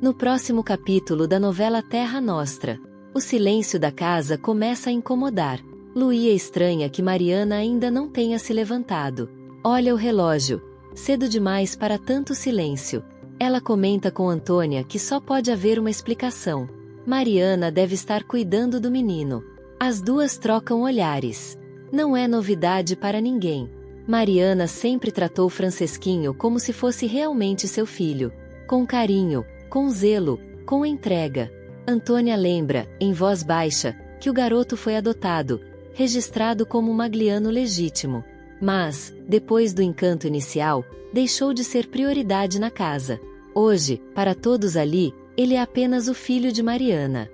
No próximo capítulo da novela Terra Nostra, o silêncio da casa começa a incomodar. Luía estranha que Mariana ainda não tenha se levantado. Olha o relógio. Cedo demais para tanto silêncio. Ela comenta com Antônia que só pode haver uma explicação. Mariana deve estar cuidando do menino. As duas trocam olhares. Não é novidade para ninguém. Mariana sempre tratou Francesquinho como se fosse realmente seu filho. Com carinho, com zelo, com entrega. Antônia lembra, em voz baixa, que o garoto foi adotado, registrado como magliano legítimo. Mas, depois do encanto inicial, deixou de ser prioridade na casa. Hoje, para todos ali, ele é apenas o filho de Mariana.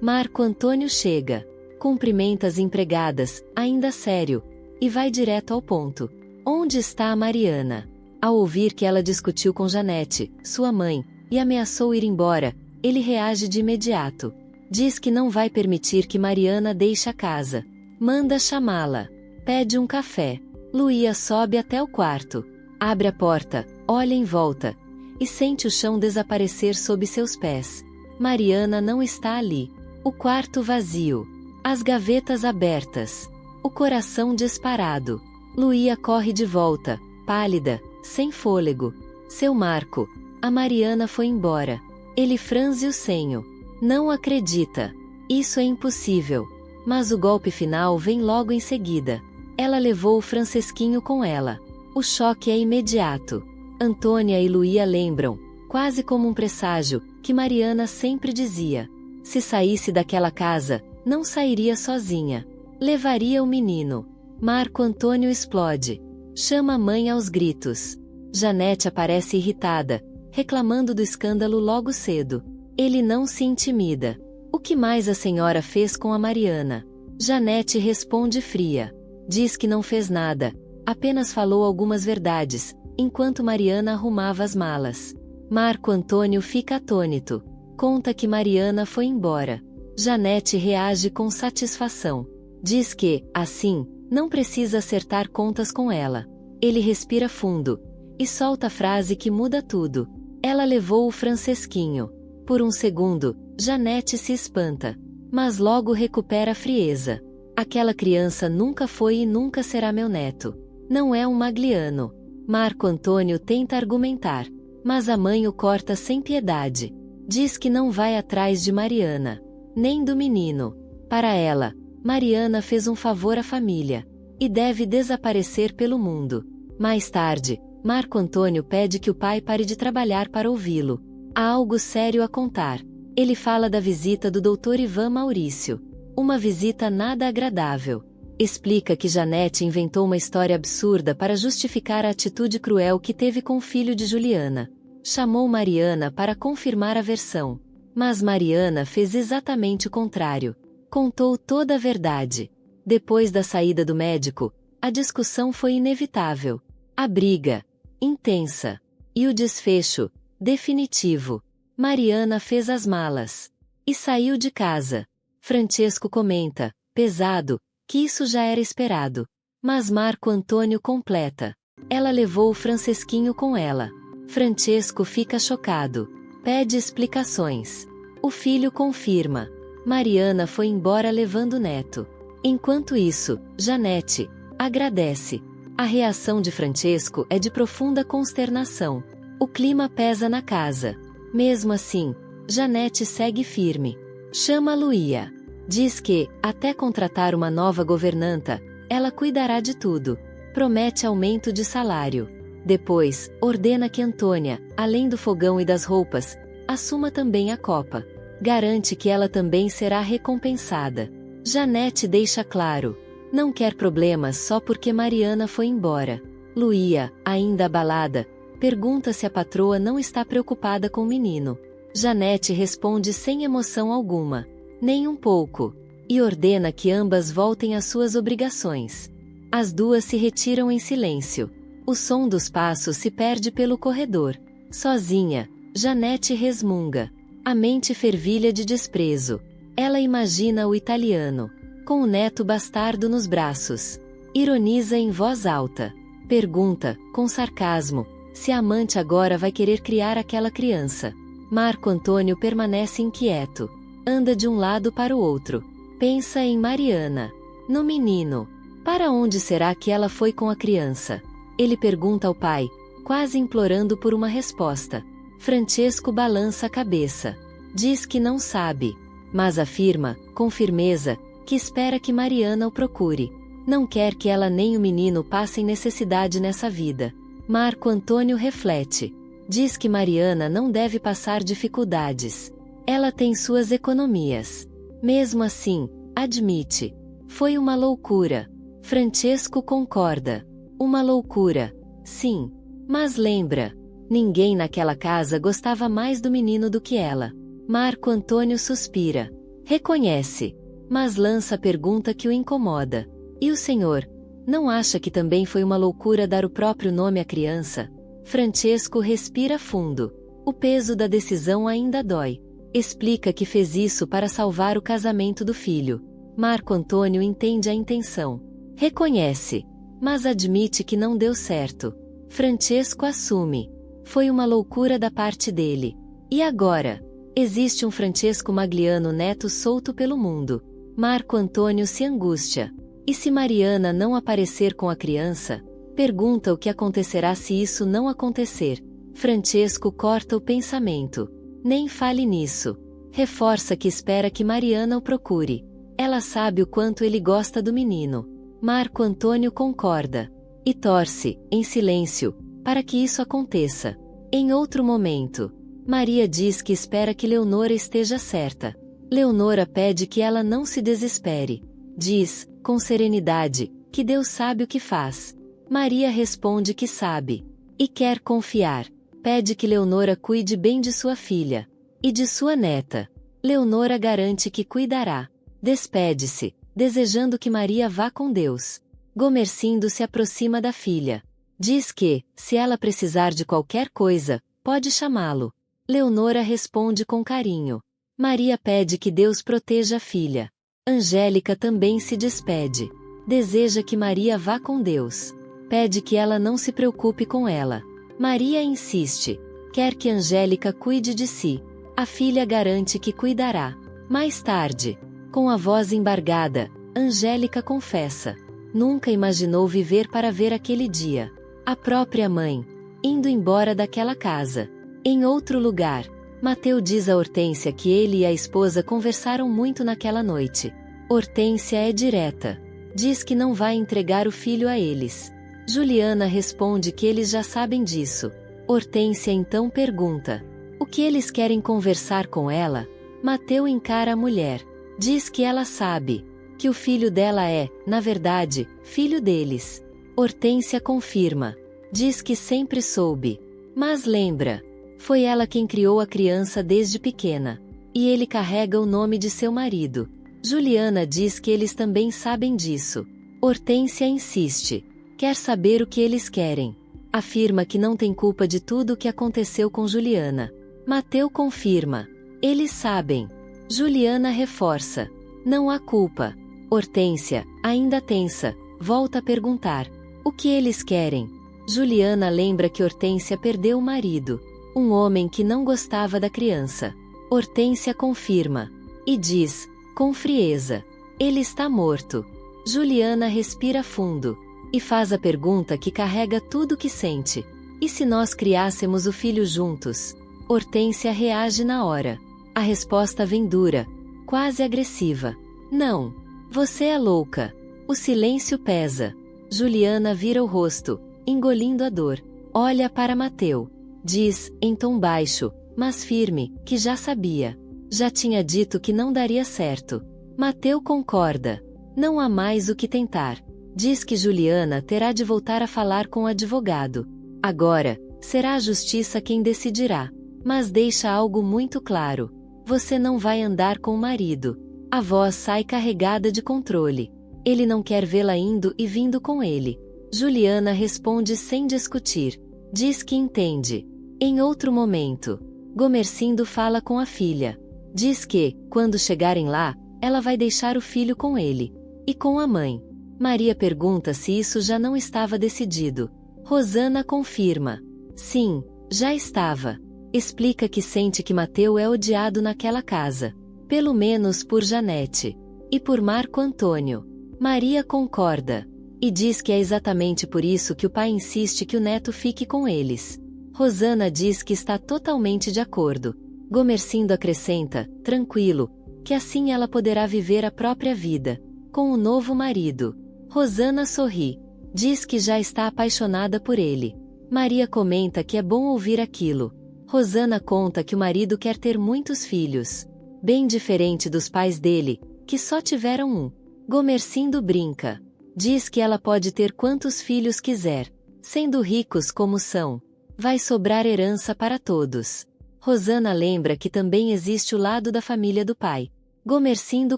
Marco Antônio chega, cumprimenta as empregadas, ainda sério, e vai direto ao ponto. Onde está a Mariana? Ao ouvir que ela discutiu com Janete, sua mãe, e ameaçou ir embora, ele reage de imediato. Diz que não vai permitir que Mariana deixe a casa. Manda chamá-la. Pede um café. Luía sobe até o quarto. Abre a porta, olha em volta. E sente o chão desaparecer sob seus pés. Mariana não está ali. O quarto vazio. As gavetas abertas. O coração disparado. Luía corre de volta, pálida, sem fôlego. Seu Marco. A Mariana foi embora. Ele franze o senho. Não acredita. Isso é impossível. Mas o golpe final vem logo em seguida. Ela levou o Francesquinho com ela. O choque é imediato. Antônia e Luía lembram, quase como um presságio, que Mariana sempre dizia. Se saísse daquela casa, não sairia sozinha. Levaria o menino. Marco Antônio explode. Chama a mãe aos gritos. Janete aparece irritada, reclamando do escândalo logo cedo. Ele não se intimida. O que mais a senhora fez com a Mariana? Janete responde fria. Diz que não fez nada, apenas falou algumas verdades, enquanto Mariana arrumava as malas. Marco Antônio fica atônito. Conta que Mariana foi embora. Janete reage com satisfação. Diz que, assim, não precisa acertar contas com ela. Ele respira fundo e solta a frase que muda tudo. Ela levou o Francesquinho. Por um segundo, Janete se espanta, mas logo recupera a frieza. Aquela criança nunca foi e nunca será meu neto. Não é um magliano. Marco Antônio tenta argumentar, mas a mãe o corta sem piedade. Diz que não vai atrás de Mariana, nem do menino. Para ela, Mariana fez um favor à família e deve desaparecer pelo mundo. Mais tarde, Marco Antônio pede que o pai pare de trabalhar para ouvi-lo. Há algo sério a contar. Ele fala da visita do Dr. Ivan Maurício. Uma visita nada agradável. Explica que Janete inventou uma história absurda para justificar a atitude cruel que teve com o filho de Juliana. Chamou Mariana para confirmar a versão. Mas Mariana fez exatamente o contrário. Contou toda a verdade. Depois da saída do médico, a discussão foi inevitável. A briga, intensa. E o desfecho, definitivo. Mariana fez as malas e saiu de casa. Francesco comenta, pesado, que isso já era esperado. Mas Marco Antônio completa. Ela levou o Francesquinho com ela. Francesco fica chocado. Pede explicações. O filho confirma. Mariana foi embora levando o neto. Enquanto isso, Janete agradece. A reação de Francesco é de profunda consternação. O clima pesa na casa. Mesmo assim, Janete segue firme. Chama Luía. Diz que, até contratar uma nova governanta, ela cuidará de tudo. Promete aumento de salário. Depois, ordena que Antônia, além do fogão e das roupas, assuma também a copa. Garante que ela também será recompensada. Janete deixa claro. Não quer problemas só porque Mariana foi embora. Luía, ainda abalada, pergunta se a patroa não está preocupada com o menino. Janete responde sem emoção alguma. Nem um pouco. E ordena que ambas voltem às suas obrigações. As duas se retiram em silêncio. O som dos passos se perde pelo corredor. Sozinha, Janete resmunga. A mente fervilha de desprezo. Ela imagina o italiano, com o neto bastardo nos braços. Ironiza em voz alta. Pergunta, com sarcasmo, se a amante agora vai querer criar aquela criança. Marco Antônio permanece inquieto. Anda de um lado para o outro. Pensa em Mariana. No menino. Para onde será que ela foi com a criança? Ele pergunta ao pai, quase implorando por uma resposta. Francesco balança a cabeça. Diz que não sabe, mas afirma, com firmeza, que espera que Mariana o procure. Não quer que ela nem o menino passem necessidade nessa vida. Marco Antônio reflete. Diz que Mariana não deve passar dificuldades. Ela tem suas economias. Mesmo assim, admite. Foi uma loucura. Francesco concorda. Uma loucura. Sim. Mas lembra. Ninguém naquela casa gostava mais do menino do que ela. Marco Antônio suspira. Reconhece. Mas lança a pergunta que o incomoda. E o senhor? Não acha que também foi uma loucura dar o próprio nome à criança? Francesco respira fundo. O peso da decisão ainda dói. Explica que fez isso para salvar o casamento do filho. Marco Antônio entende a intenção. Reconhece. Mas admite que não deu certo. Francesco assume. Foi uma loucura da parte dele. E agora? Existe um Francesco Magliano neto solto pelo mundo. Marco Antônio se angustia. E se Mariana não aparecer com a criança? Pergunta o que acontecerá se isso não acontecer. Francesco corta o pensamento. Nem fale nisso. Reforça que espera que Mariana o procure. Ela sabe o quanto ele gosta do menino. Marco Antônio concorda. E torce, em silêncio, para que isso aconteça. Em outro momento, Maria diz que espera que Leonora esteja certa. Leonora pede que ela não se desespere. Diz, com serenidade, que Deus sabe o que faz. Maria responde que sabe. E quer confiar. Pede que Leonora cuide bem de sua filha. E de sua neta. Leonora garante que cuidará. Despede-se, desejando que Maria vá com Deus. Gomercindo se aproxima da filha. Diz que, se ela precisar de qualquer coisa, pode chamá-lo. Leonora responde com carinho. Maria pede que Deus proteja a filha. Angélica também se despede. Deseja que Maria vá com Deus. Pede que ela não se preocupe com ela. Maria insiste. Quer que Angélica cuide de si. A filha garante que cuidará. Mais tarde, com a voz embargada, Angélica confessa. Nunca imaginou viver para ver aquele dia. A própria mãe, indo embora daquela casa. Em outro lugar, Mateu diz a Hortência que ele e a esposa conversaram muito naquela noite. Hortência é direta. Diz que não vai entregar o filho a eles. Juliana responde que eles já sabem disso. Hortência então pergunta: o que eles querem conversar com ela? Mateu encara a mulher. Diz que ela sabe. Que o filho dela é, na verdade, filho deles. Hortência confirma. Diz que sempre soube. Mas lembra. Foi ela quem criou a criança desde pequena. E ele carrega o nome de seu marido. Juliana diz que eles também sabem disso. Hortência insiste. Quer saber o que eles querem. Afirma que não tem culpa de tudo o que aconteceu com Juliana. Mateu confirma. Eles sabem. Juliana reforça. Não há culpa. Hortência, ainda tensa, volta a perguntar. O que eles querem? Juliana lembra que Hortência perdeu o marido. Um homem que não gostava da criança. Hortência confirma. E diz, com frieza. Ele está morto. Juliana respira fundo. E faz a pergunta que carrega tudo o que sente. E se nós criássemos o filho juntos? Hortência reage na hora. A resposta vem dura, quase agressiva. Não. Você é louca. O silêncio pesa. Juliana vira o rosto, engolindo a dor. Olha para Mateu. Diz, em tom baixo, mas firme, que já sabia. Já tinha dito que não daria certo. Mateu concorda. Não há mais o que tentar. Diz que Juliana terá de voltar a falar com o advogado. Agora, será a justiça quem decidirá. Mas deixa algo muito claro. Você não vai andar com o marido. A voz sai carregada de controle. Ele não quer vê-la indo e vindo com ele. Juliana responde sem discutir. Diz que entende. Em outro momento, Gomercindo fala com a filha. Diz que, quando chegarem lá, ela vai deixar o filho com ele. E com a mãe. Maria pergunta se isso já não estava decidido. Rosana confirma. Sim, já estava. Explica que sente que Mateu é odiado naquela casa. Pelo menos por Janete. E por Marco Antônio. Maria concorda. E diz que é exatamente por isso que o pai insiste que o neto fique com eles. Rosana diz que está totalmente de acordo. Gomercindo acrescenta, tranquilo, que assim ela poderá viver a própria vida, com o novo marido. Rosana sorri. Diz que já está apaixonada por ele. Maria comenta que é bom ouvir aquilo. Rosana conta que o marido quer ter muitos filhos. Bem diferente dos pais dele, que só tiveram um. Gomercindo brinca. Diz que ela pode ter quantos filhos quiser. Sendo ricos como são, vai sobrar herança para todos. Rosana lembra que também existe o lado da família do pai. Gomercindo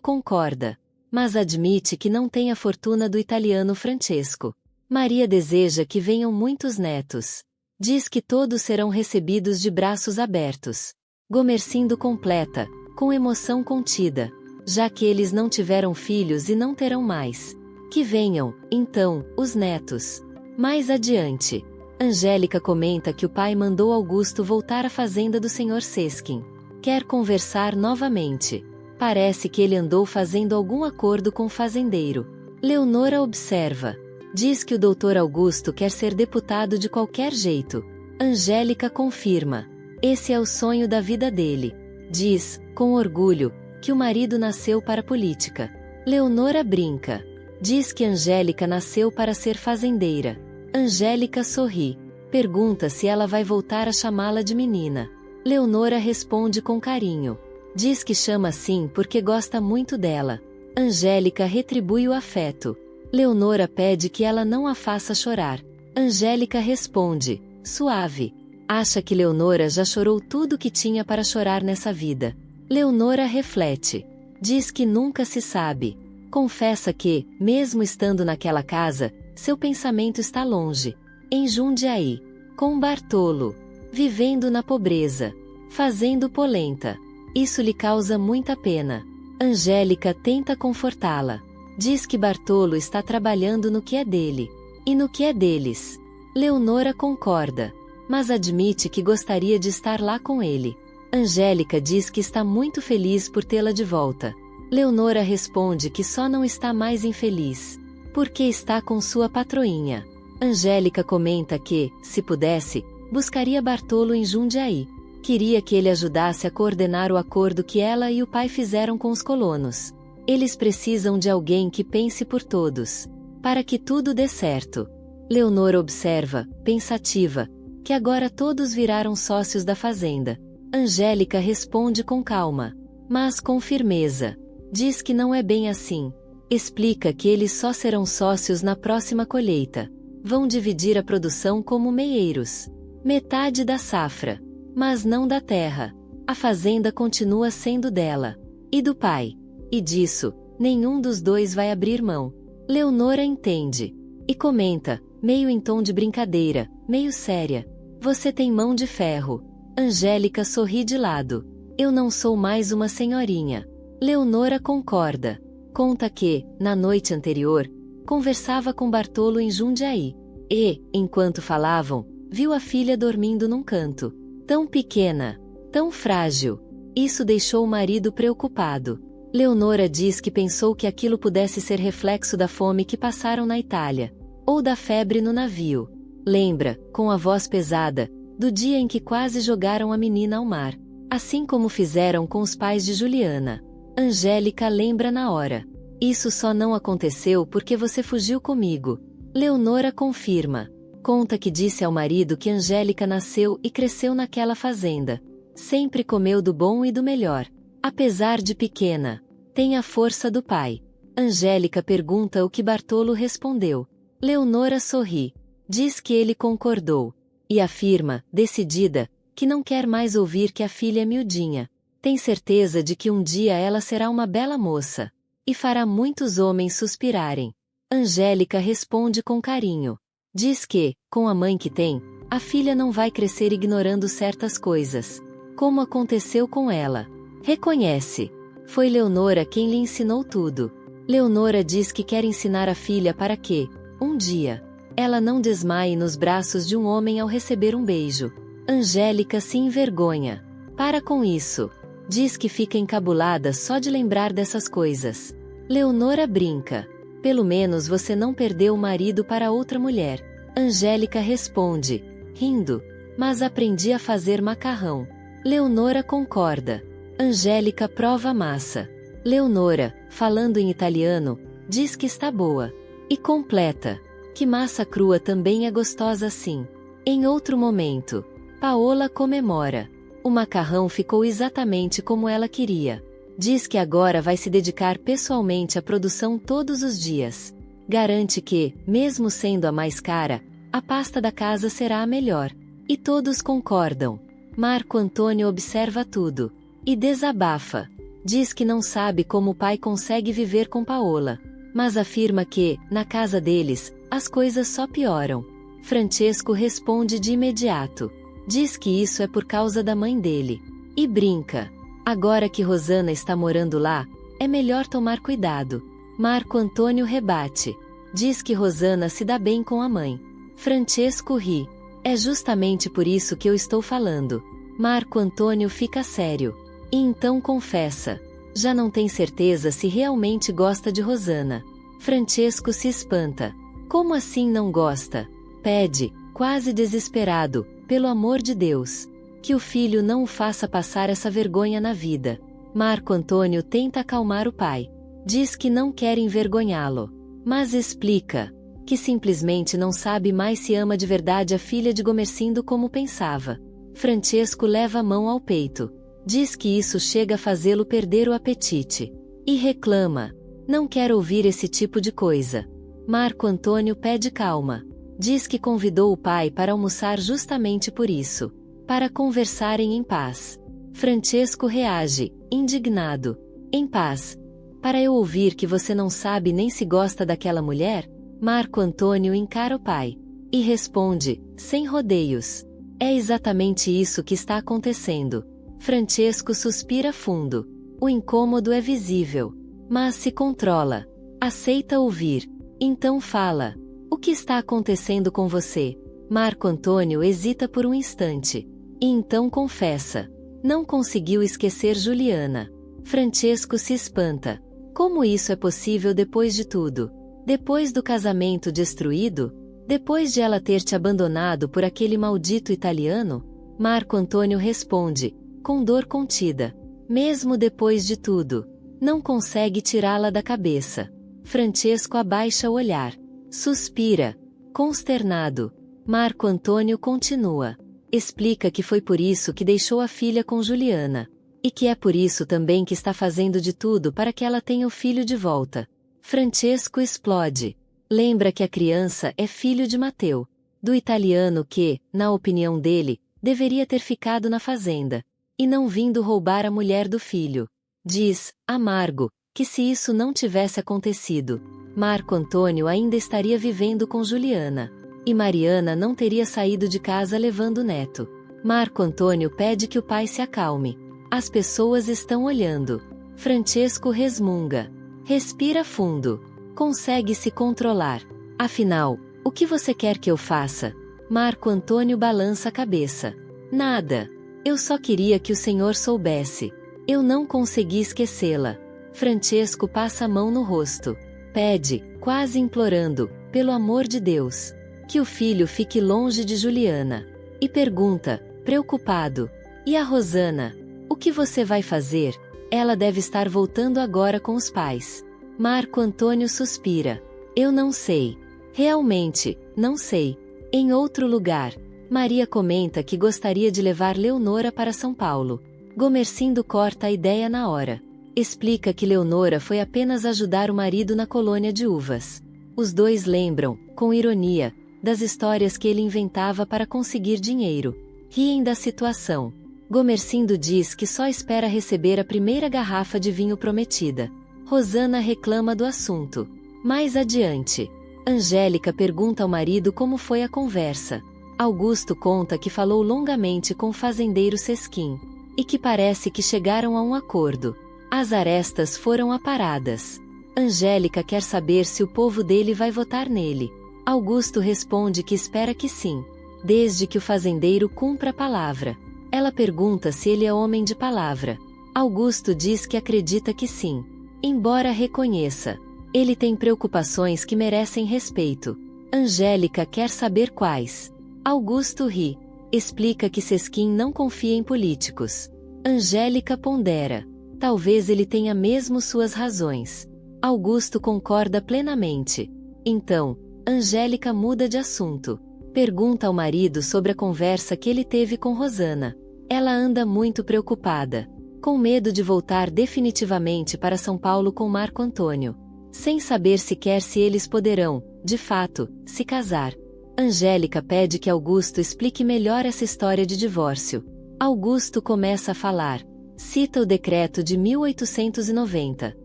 concorda. Mas admite que não tem a fortuna do italiano Francesco. Maria deseja que venham muitos netos. Diz que todos serão recebidos de braços abertos. Gomercindo completa, com emoção contida, já que eles não tiveram filhos e não terão mais. Que venham, então, os netos. Mais adiante, Angélica comenta que o pai mandou Augusto voltar à fazenda do Sr. Seskin. Quer conversar novamente. Parece que ele andou fazendo algum acordo com o fazendeiro. Leonora observa. Diz que o Dr. Augusto quer ser deputado de qualquer jeito. Angélica confirma. Esse é o sonho da vida dele. Diz, com orgulho, que o marido nasceu para a política. Leonora brinca. Diz que Angélica nasceu para ser fazendeira. Angélica sorri. Pergunta se ela vai voltar a chamá-la de menina. Leonora responde com carinho. Diz que chama assim porque gosta muito dela. Angélica retribui o afeto. Leonora pede que ela não a faça chorar. Angélica responde, suave. Acha que Leonora já chorou tudo que tinha para chorar nessa vida. Leonora reflete. Diz que nunca se sabe. Confessa que, mesmo estando naquela casa, seu pensamento está longe. Em Jundiaí. Com Bartolo. Vivendo na pobreza. Fazendo polenta. Isso lhe causa muita pena. Angélica tenta confortá-la. Diz que Bartolo está trabalhando no que é dele. E no que é deles. Leonora concorda. Mas admite que gostaria de estar lá com ele. Angélica diz que está muito feliz por tê-la de volta. Leonora responde que só não está mais infeliz, porque está com sua patroinha. Angélica comenta que, se pudesse, buscaria Bartolo em Jundiaí. Queria que ele ajudasse a coordenar o acordo que ela e o pai fizeram com os colonos. Eles precisam de alguém que pense por todos, para que tudo dê certo. Leonora observa, pensativa, que agora todos viraram sócios da fazenda. Angélica responde com calma, mas com firmeza. Diz que não é bem assim. Explica que eles só serão sócios na próxima colheita. Vão dividir a produção como meeiros. Metade da safra. Mas não da terra. A fazenda continua sendo dela. E do pai. E disso, nenhum dos dois vai abrir mão. Leonora entende. E comenta, meio em tom de brincadeira, meio séria. Você tem mão de ferro. Angélica sorri de lado. Eu não sou mais uma senhorinha. Leonora concorda. Conta que, na noite anterior, conversava com Bartolo em Jundiaí. E, enquanto falavam, viu a filha dormindo num canto. Tão pequena, tão frágil. Isso deixou o marido preocupado. Leonora diz que pensou que aquilo pudesse ser reflexo da fome que passaram na Itália, ou da febre no navio. Lembra, com a voz pesada, do dia em que quase jogaram a menina ao mar, assim como fizeram com os pais de Juliana. Angélica lembra na hora. Isso só não aconteceu porque você fugiu comigo. Leonora confirma. Conta que disse ao marido que Angélica nasceu e cresceu naquela fazenda. Sempre comeu do bom e do melhor. Apesar de pequena, tem a força do pai. Angélica pergunta o que Bartolo respondeu. Leonora sorri. Diz que ele concordou. E afirma, decidida, que não quer mais ouvir que a filha é miudinha. Tem certeza de que um dia ela será uma bela moça. E fará muitos homens suspirarem. Angélica responde com carinho. Diz que, com a mãe que tem, a filha não vai crescer ignorando certas coisas. Como aconteceu com ela. Reconhece. Foi Leonora quem lhe ensinou tudo. Leonora diz que quer ensinar a filha para que, um dia, ela não desmaie nos braços de um homem ao receber um beijo. Angélica se envergonha. Para com isso. Diz que fica encabulada só de lembrar dessas coisas. Leonora brinca. Pelo menos você não perdeu o marido para outra mulher. Angélica responde, rindo. Mas aprendi a fazer macarrão. Leonora concorda. Angélica prova a massa. Leonora, falando em italiano, diz que está boa. E completa. Que massa crua também é gostosa assim. Em outro momento, Paola comemora. O macarrão ficou exatamente como ela queria. Diz que agora vai se dedicar pessoalmente à produção todos os dias. Garante que, mesmo sendo a mais cara, a pasta da casa será a melhor. E todos concordam. Marco Antônio observa tudo. E desabafa. Diz que não sabe como o pai consegue viver com Paola. Mas afirma que, na casa deles, as coisas só pioram. Francesco responde de imediato. Diz que isso é por causa da mãe dele. E brinca. Agora que Rosana está morando lá, é melhor tomar cuidado. Marco Antônio rebate. Diz que Rosana se dá bem com a mãe. Francesco ri. É justamente por isso que eu estou falando. Marco Antônio fica sério. E então confessa. Já não tem certeza se realmente gosta de Rosana. Francesco se espanta. Como assim não gosta? Pede, quase desesperado, pelo amor de Deus. Que o filho não o faça passar essa vergonha na vida. Marco Antônio tenta acalmar o pai. Diz que não quer envergonhá-lo. Mas explica. Que simplesmente não sabe mais se ama de verdade a filha de Gomercindo como pensava. Francesco leva a mão ao peito. Diz que isso chega a fazê-lo perder o apetite. E reclama. Não quer ouvir esse tipo de coisa. Marco Antônio pede calma. Diz que convidou o pai para almoçar justamente por isso. Para conversarem em paz. Francesco reage, indignado. Em paz. Para eu ouvir que você não sabe nem se gosta daquela mulher? Marco Antônio encara o pai. E responde, sem rodeios. É exatamente isso que está acontecendo. Francesco suspira fundo. O incômodo é visível. Mas se controla. Aceita ouvir. Então fala. O que está acontecendo com você? Marco Antônio hesita por um instante. E então confessa. Não conseguiu esquecer Juliana. Francesco se espanta. Como isso é possível depois de tudo? Depois do casamento destruído? Depois de ela ter te abandonado por aquele maldito italiano? Marco Antônio responde, com dor contida. Mesmo depois de tudo, não consegue tirá-la da cabeça. Francesco abaixa o olhar. Suspira. Consternado. Marco Antônio continua. Explica que foi por isso que deixou a filha com Juliana. E que é por isso também que está fazendo de tudo para que ela tenha o filho de volta. Francesco explode. Lembra que a criança é filho de Mateu, do italiano que, na opinião dele, deveria ter ficado na fazenda, e não vindo roubar a mulher do filho. Diz, amargo, que se isso não tivesse acontecido, Marco Antônio ainda estaria vivendo com Juliana. E Mariana não teria saído de casa levando o neto. Marco Antônio pede que o pai se acalme. As pessoas estão olhando. Francesco resmunga. Respira fundo. Consegue se controlar. Afinal, o que você quer que eu faça? Marco Antônio balança a cabeça. Nada. Eu só queria que o senhor soubesse. Eu não consegui esquecê-la. Francesco passa a mão no rosto. Pede, quase implorando, pelo amor de Deus, que o filho fique longe de Juliana. E pergunta, preocupado: e a Rosana? O que você vai fazer? Ela deve estar voltando agora com os pais. Marco Antônio suspira. Eu não sei. Realmente, não sei. Em outro lugar, Maria comenta que gostaria de levar Leonora para São Paulo. Gomercindo corta a ideia na hora. Explica que Leonora foi apenas ajudar o marido na colônia de uvas. Os dois lembram, com ironia, das histórias que ele inventava para conseguir dinheiro. Riem da situação. Gomercindo diz que só espera receber a primeira garrafa de vinho prometida. Rosana reclama do assunto. Mais adiante, Angélica pergunta ao marido como foi a conversa. Augusto conta que falou longamente com o fazendeiro Sesquim. E que parece que chegaram a um acordo. As arestas foram aparadas. Angélica quer saber se o povo dele vai votar nele. Augusto responde que espera que sim. desde que o fazendeiro cumpra a palavra. Ela pergunta se ele é homem de palavra. Augusto diz que acredita que sim. Embora reconheça, ele tem preocupações que merecem respeito. Angélica quer saber quais. Augusto ri. Explica que Sesquim não confia em políticos. Angélica pondera. Talvez ele tenha mesmo suas razões. Augusto concorda plenamente. Então, Angélica muda de assunto. Pergunta ao marido sobre a conversa que ele teve com Rosana. Ela anda muito preocupada, com medo de voltar definitivamente para São Paulo com Marco Antônio, sem saber sequer se eles poderão, de fato, se casar. Angélica pede que Augusto explique melhor essa história de divórcio. Augusto começa a falar. Cita o decreto de 1890.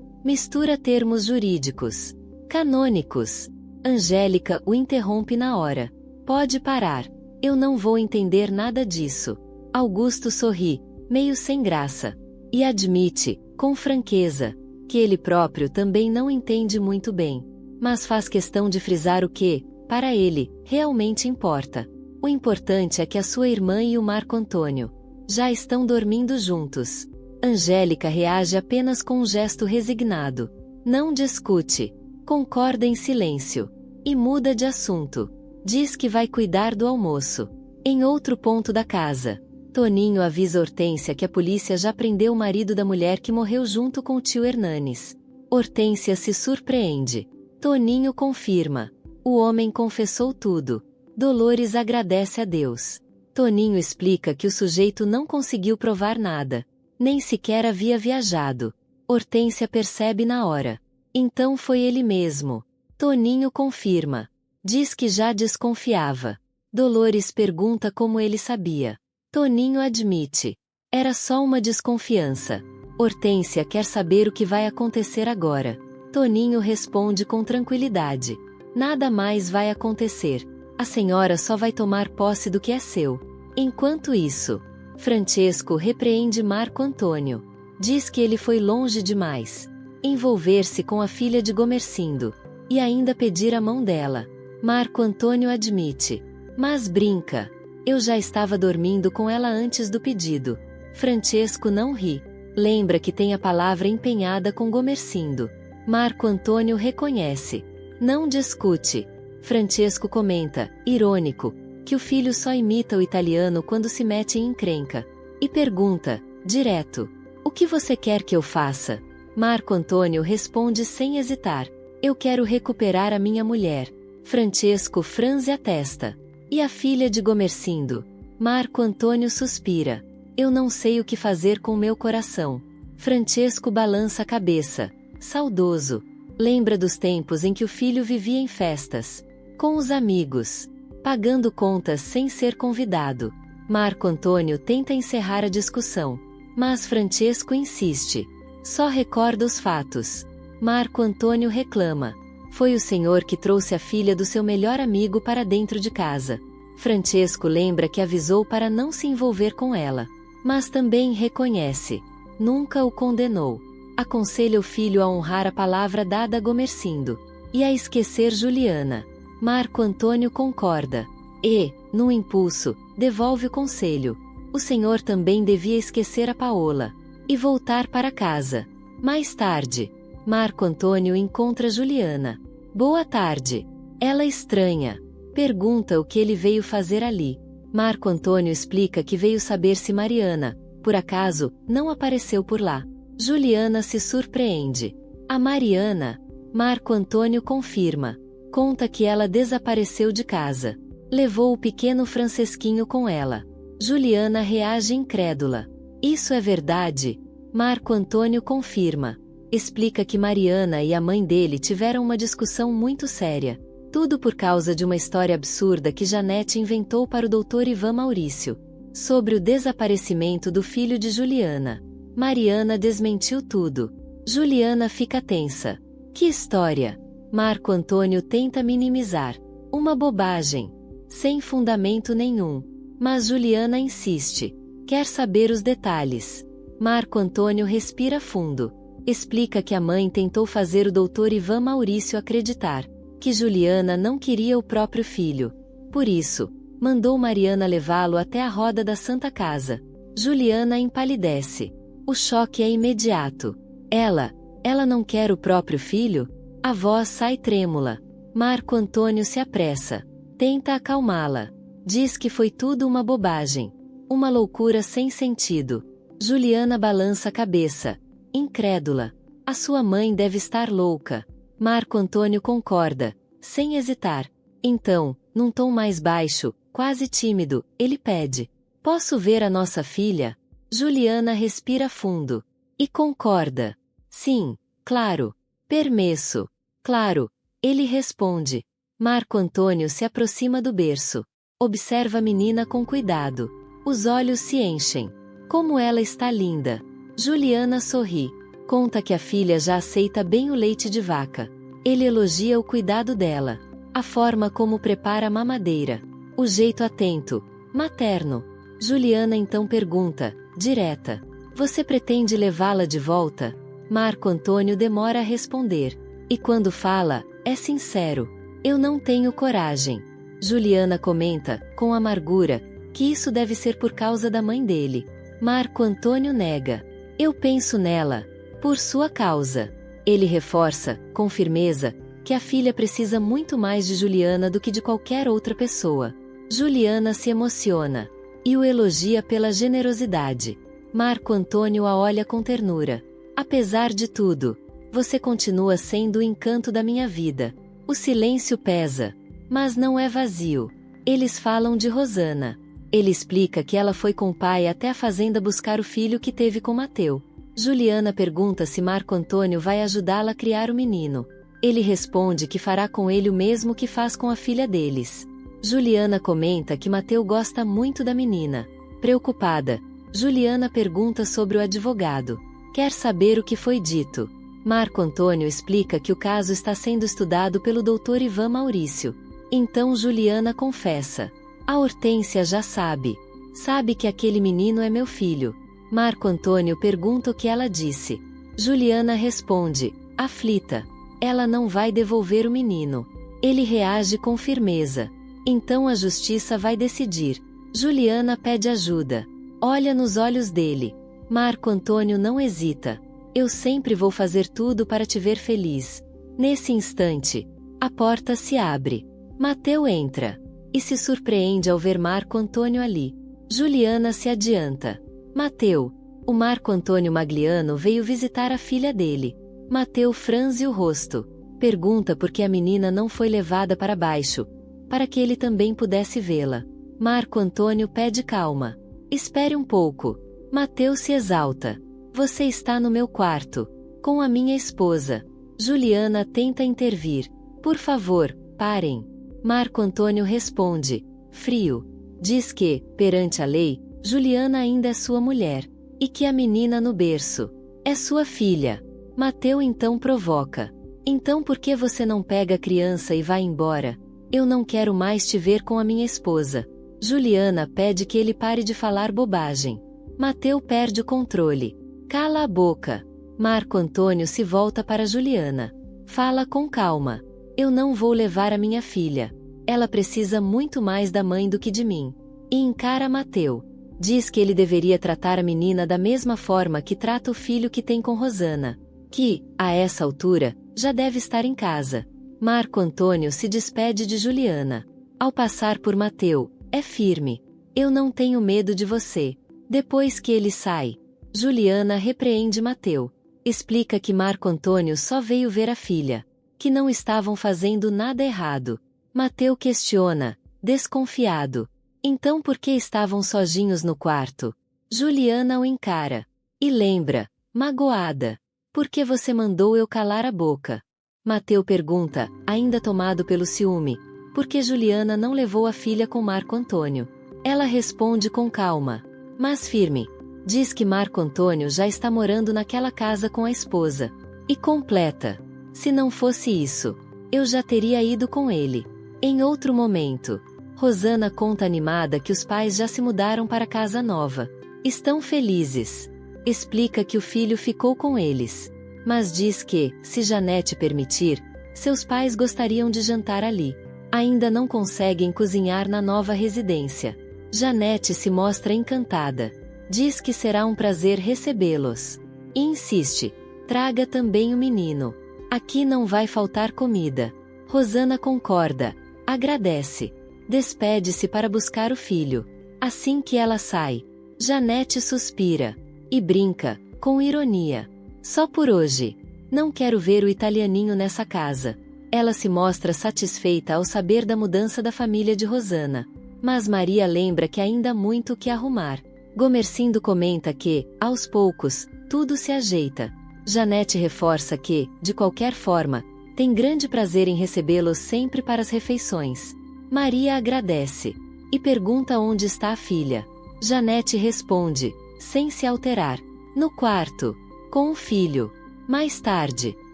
Mistura termos jurídicos. Canônicos. Angélica o interrompe na hora. Pode parar. Eu não vou entender nada disso. Augusto sorri, meio sem graça. E admite, com franqueza, que ele próprio também não entende muito bem. Mas faz questão de frisar o que, para ele, realmente importa. O importante é que a sua irmã e o Marco Antônio já estão dormindo juntos. Angélica reage apenas com um gesto resignado. Não discute. Concorda em silêncio. E muda de assunto. Diz que vai cuidar do almoço. Em outro ponto da casa, Toninho avisa Hortência que a polícia já prendeu o marido da mulher que morreu junto com o tio Hernanes. Hortência se surpreende. Toninho confirma. O homem confessou tudo. Dolores agradece a Deus. Toninho explica que o sujeito não conseguiu provar nada. Nem sequer havia viajado. Hortência percebe na hora. Então foi ele mesmo. Toninho confirma. Diz que já desconfiava. Dolores pergunta como ele sabia. Toninho admite. Era só uma desconfiança. Hortência quer saber o que vai acontecer agora. Toninho responde com tranquilidade. Nada mais vai acontecer. A senhora só vai tomar posse do que é seu. Enquanto isso, Francesco repreende Marco Antônio. Diz que ele foi longe demais. Envolver-se com a filha de Gomercindo. E ainda pedir a mão dela. Marco Antônio admite. Mas brinca. Eu já estava dormindo com ela antes do pedido. Francesco não ri. Lembra que tem a palavra empenhada com Gomercindo. Marco Antônio reconhece. Não discute. Francesco comenta, irônico, que o filho só imita o italiano quando se mete em encrenca. E pergunta, direto, o que você quer que eu faça? Marco Antônio responde sem hesitar. Eu quero recuperar a minha mulher. Francesco franze a testa. E a filha de Gomercindo? Marco Antônio suspira. Eu não sei o que fazer com meu coração. Francesco balança a cabeça. Saudoso. Lembra dos tempos em que o filho vivia em festas. Com os amigos. Pagando contas sem ser convidado. Marco Antônio tenta encerrar a discussão. Mas Francesco insiste. Só recorda os fatos. Marco Antônio reclama. Foi o senhor que trouxe a filha do seu melhor amigo para dentro de casa. Francesco lembra que avisou para não se envolver com ela. Mas também reconhece. Nunca o condenou. Aconselha o filho a honrar a palavra dada a Gomercindo. E a esquecer Juliana. Marco Antônio concorda. E, num impulso, devolve o conselho. O senhor também devia esquecer a Paola. E voltar para casa. Mais tarde, Marco Antônio encontra Juliana. Boa tarde. Ela estranha. Pergunta o que ele veio fazer ali. Marco Antônio explica que veio saber se Mariana, por acaso, não apareceu por lá. Juliana se surpreende. A Mariana? Marco Antônio confirma. Conta que ela desapareceu de casa. Levou o pequeno Francesquinho com ela. Juliana reage incrédula. Isso é verdade? Marco Antônio confirma. Explica que Mariana e a mãe dele tiveram uma discussão muito séria. Tudo por causa de uma história absurda que Janete inventou para o Dr. Ivan Maurício. Sobre o desaparecimento do filho de Juliana. Mariana desmentiu tudo. Juliana fica tensa. Que história? Marco Antônio tenta minimizar. Uma bobagem. Sem fundamento nenhum. Mas Juliana insiste. Quer saber os detalhes. Marco Antônio respira fundo. Explica que a mãe tentou fazer o Dr. Ivan Maurício acreditar que Juliana não queria o próprio filho. Por isso, Mandou Mariana levá-lo até a roda da Santa Casa. Juliana empalidece. O choque é imediato. Ela não quer o próprio filho? A voz sai trêmula. Marco Antônio se apressa. Tenta acalmá-la. Diz que foi tudo uma bobagem. Uma loucura sem sentido. Juliana balança a cabeça. Incrédula. A sua mãe deve estar louca. Marco Antônio concorda, sem hesitar. Então, num tom mais baixo, quase tímido, ele pede: "Posso ver a nossa filha?" Juliana respira fundo. E concorda. "Sim, claro. Permesso. Claro." Ele responde. Marco Antônio se aproxima do berço. Observa a menina com cuidado. Os olhos se enchem. Como ela está linda. Juliana sorri. Conta que a filha já aceita bem o leite de vaca. Ele elogia o cuidado dela. A forma como prepara a mamadeira. O jeito atento, materno. Juliana então pergunta, direta: "Você pretende levá-la de volta?" Marco Antônio demora a responder. E quando fala, é sincero: "Eu não tenho coragem." Juliana comenta, com amargura, que isso deve ser por causa da mãe dele. Marco Antônio nega. "Eu penso nela. Por sua causa." Ele reforça, com firmeza, que a filha precisa muito mais de Juliana do que de qualquer outra pessoa. Juliana se emociona. E o elogia pela generosidade. Marco Antônio a olha com ternura. "Apesar de tudo, você continua sendo o encanto da minha vida." O silêncio pesa. Mas não é vazio. Eles falam de Rosana. Ele explica que ela foi com o pai até a fazenda buscar o filho que teve com Mateu. Juliana pergunta se Marco Antônio vai ajudá-la a criar o menino. Ele responde que fará com ele o mesmo que faz com a filha deles. Juliana comenta que Mateu gosta muito da menina. Preocupada, Juliana pergunta sobre o advogado. Quer saber o que foi dito. Marco Antônio explica que o caso está sendo estudado pelo Dr. Ivan Maurício. Então Juliana confessa. A Hortência já sabe. Sabe que aquele menino é meu filho. Marco Antônio pergunta o que ela disse. Juliana responde, aflita. Ela não vai devolver o menino. Ele reage com firmeza. Então a justiça vai decidir. Juliana pede ajuda. Olha nos olhos dele. Marco Antônio não hesita. Eu sempre vou fazer tudo para te ver feliz. Nesse instante, a porta se abre. Mateu entra. E se surpreende ao ver Marco Antônio ali. Juliana se adianta. Mateu. O Marco Antônio Magliano veio visitar a filha dele. Mateu franze o rosto. Pergunta por que a menina não foi levada para baixo, para que ele também pudesse vê-la. Marco Antônio pede calma. Espere um pouco. Mateu se exalta. Você está no meu quarto, com a minha esposa. Juliana tenta intervir. Por favor, parem. Marco Antônio responde, frio. Diz que, perante a lei, Juliana ainda é sua mulher, e que a menina no berço é sua filha. Mateu então provoca. Então por que você não pega a criança e vai embora? Eu não quero mais te ver com a minha esposa. Juliana pede que ele pare de falar bobagem. Mateu perde o controle. Cala a boca. Marco Antônio se volta para Juliana. Fala com calma. Eu não vou levar a minha filha. Ela precisa muito mais da mãe do que de mim. E encara Mateu. Diz que ele deveria tratar a menina da mesma forma que trata o filho que tem com Rosana. Que, a essa altura, já deve estar em casa. Marco Antônio se despede de Juliana. Ao passar por Mateu, é firme. Eu não tenho medo de você. Depois que ele sai, Juliana repreende Mateu. Explica que Marco Antônio só veio ver a filha. Que não estavam fazendo nada errado. Mateu questiona, desconfiado. Então por que estavam sozinhos no quarto? Juliana o encara. E lembra, magoada. Por que você mandou eu calar a boca? Mateu pergunta, ainda tomado pelo ciúme. Por que Juliana não levou a filha com Marco Antônio? Ela responde com calma, mas firme. Diz que Marco Antônio já está morando naquela casa com a esposa. E completa. Se não fosse isso, eu já teria ido com ele. Em outro momento, Rosana conta animada que os pais já se mudaram para a casa nova. Estão felizes. Explica que o filho ficou com eles. Mas diz que, se Janete permitir, seus pais gostariam de jantar ali. Ainda não conseguem cozinhar na nova residência. Janete se mostra encantada. Diz que será um prazer recebê-los. E insiste: traga também o menino. Aqui não vai faltar comida. Rosana concorda. Agradece. Despede-se para buscar o filho. Assim que ela sai, Janete suspira. E brinca, com ironia. Só por hoje. Não quero ver o italianinho nessa casa. Ela se mostra satisfeita ao saber da mudança da família de Rosana. Mas Maria lembra que ainda há muito o que arrumar. Gomercindo comenta que, aos poucos, tudo se ajeita. Janete reforça que, de qualquer forma, tem grande prazer em recebê-los sempre para as refeições. Maria agradece. E pergunta onde está a filha. Janete responde, sem se alterar. No quarto. Com o filho. Mais tarde.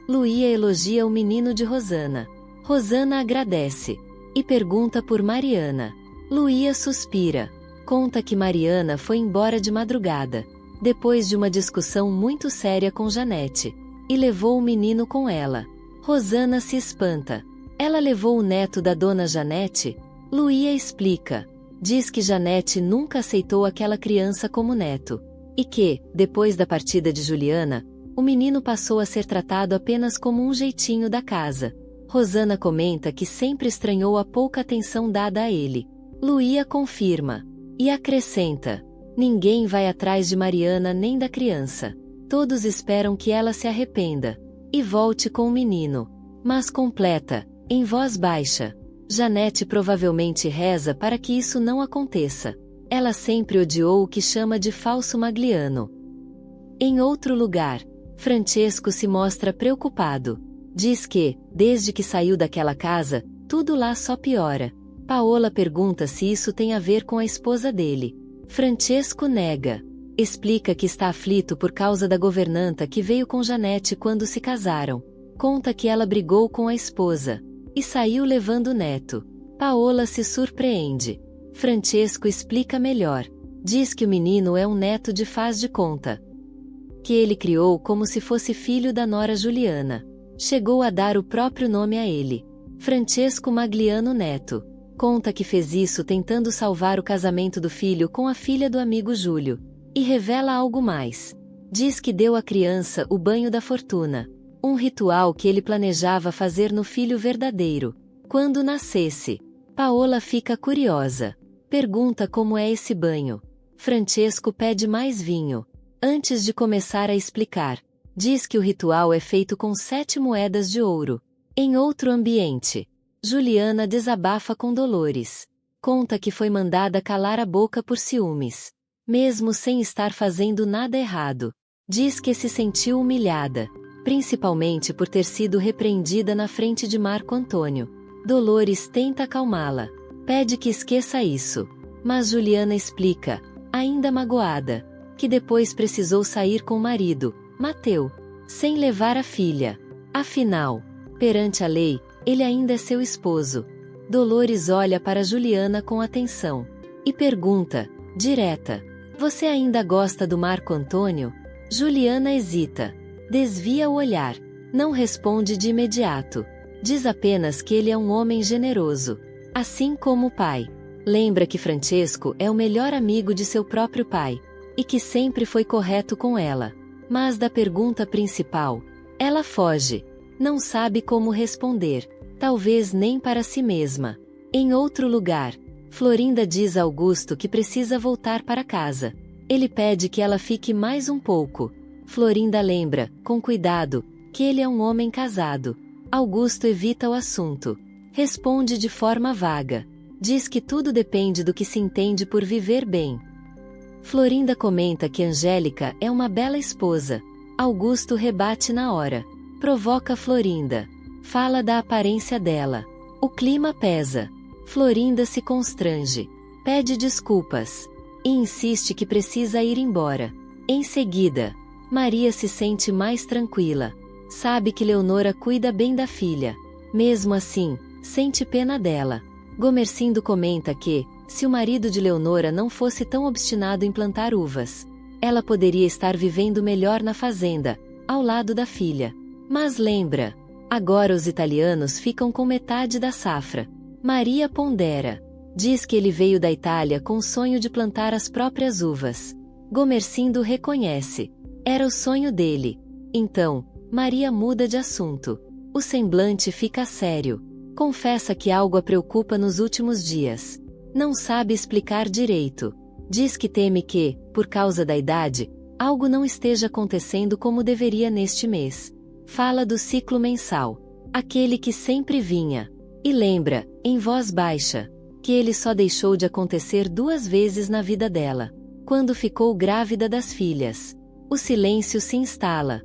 Luía elogia o menino de Rosana. Rosana agradece. E pergunta por Mariana. Luía suspira. Conta que Mariana foi embora de madrugada, depois de uma discussão muito séria com Janete, e levou o menino com ela. Rosana se espanta. Ela levou o neto da dona Janete? Luía explica. Diz que Janete nunca aceitou aquela criança como neto, e que, depois da partida de Juliana, o menino passou a ser tratado apenas como um jeitinho da casa. Rosana comenta que sempre estranhou a pouca atenção dada a ele. Luía confirma. E acrescenta: ninguém vai atrás de Mariana nem da criança. Todos esperam que ela se arrependa e volte com o menino. Mas completa, em voz baixa. Janete provavelmente reza para que isso não aconteça. Ela sempre odiou o que chama de falso Magliano. Em outro lugar, Francesco se mostra preocupado. Diz que, desde que saiu daquela casa, tudo lá só piora. Paola pergunta se isso tem a ver com a esposa dele. Francesco nega. Explica que está aflito por causa da governanta que veio com Janete quando se casaram. Conta que ela brigou com a esposa e saiu levando o neto. Paola se surpreende. Francesco explica melhor. Diz que o menino é um neto de faz de conta, que ele criou como se fosse filho da nora Juliana. Chegou a dar o próprio nome a ele. Francesco Magliano Neto. Conta que fez isso tentando salvar o casamento do filho com a filha do amigo Júlio. E revela algo mais. Diz que deu à criança o banho da fortuna. Um ritual que ele planejava fazer no filho verdadeiro, quando nascesse. Paola fica curiosa. Pergunta como é esse banho. Francesco pede mais vinho. Antes de começar a explicar, diz que o ritual é feito com 7 moedas de ouro. Em outro ambiente, Juliana desabafa com Dolores. Conta que foi mandada calar a boca por ciúmes, mesmo sem estar fazendo nada errado. Diz que se sentiu humilhada, principalmente por ter sido repreendida na frente de Marco Antônio. Dolores tenta acalmá-la. Pede que esqueça isso. Mas Juliana explica, ainda magoada, que depois precisou sair com o marido, Mateu, sem levar a filha. Afinal, perante a lei, ele ainda é seu esposo. Dolores olha para Juliana com atenção. E pergunta, direta: você ainda gosta do Marco Antônio? Juliana hesita. Desvia o olhar. Não responde de imediato. Diz apenas que ele é um homem generoso, assim como o pai. Lembra que Francesco é o melhor amigo de seu próprio pai, e que sempre foi correto com ela. Mas da pergunta principal, ela foge. Não sabe como responder. Talvez nem para si mesma. Em outro lugar, Florinda diz a Augusto que precisa voltar para casa. Ele pede que ela fique mais um pouco. Florinda lembra, com cuidado, que ele é um homem casado. Augusto evita o assunto. Responde de forma vaga. Diz que tudo depende do que se entende por viver bem. Florinda comenta que Angélica é uma bela esposa. Augusto rebate na hora. Provoca Florinda. Fala da aparência dela. O clima pesa. Florinda se constrange. Pede desculpas. E insiste que precisa ir embora. Em seguida, Maria se sente mais tranquila. Sabe que Leonora cuida bem da filha. Mesmo assim, sente pena dela. Gomercindo comenta que, se o marido de Leonora não fosse tão obstinado em plantar uvas, ela poderia estar vivendo melhor na fazenda, ao lado da filha. Mas lembra, agora os italianos ficam com metade da safra. Maria pondera. Diz que ele veio da Itália com o sonho de plantar as próprias uvas. Gomercindo reconhece. Era o sonho dele. Então, Maria muda de assunto. O semblante fica sério. Confessa que algo a preocupa nos últimos dias. Não sabe explicar direito. Diz que teme que, por causa da idade, algo não esteja acontecendo como deveria neste mês. Fala do ciclo mensal. Aquele que sempre vinha. E lembra, em voz baixa, que ele só deixou de acontecer 2 vezes na vida dela. Quando ficou grávida das filhas. O silêncio se instala.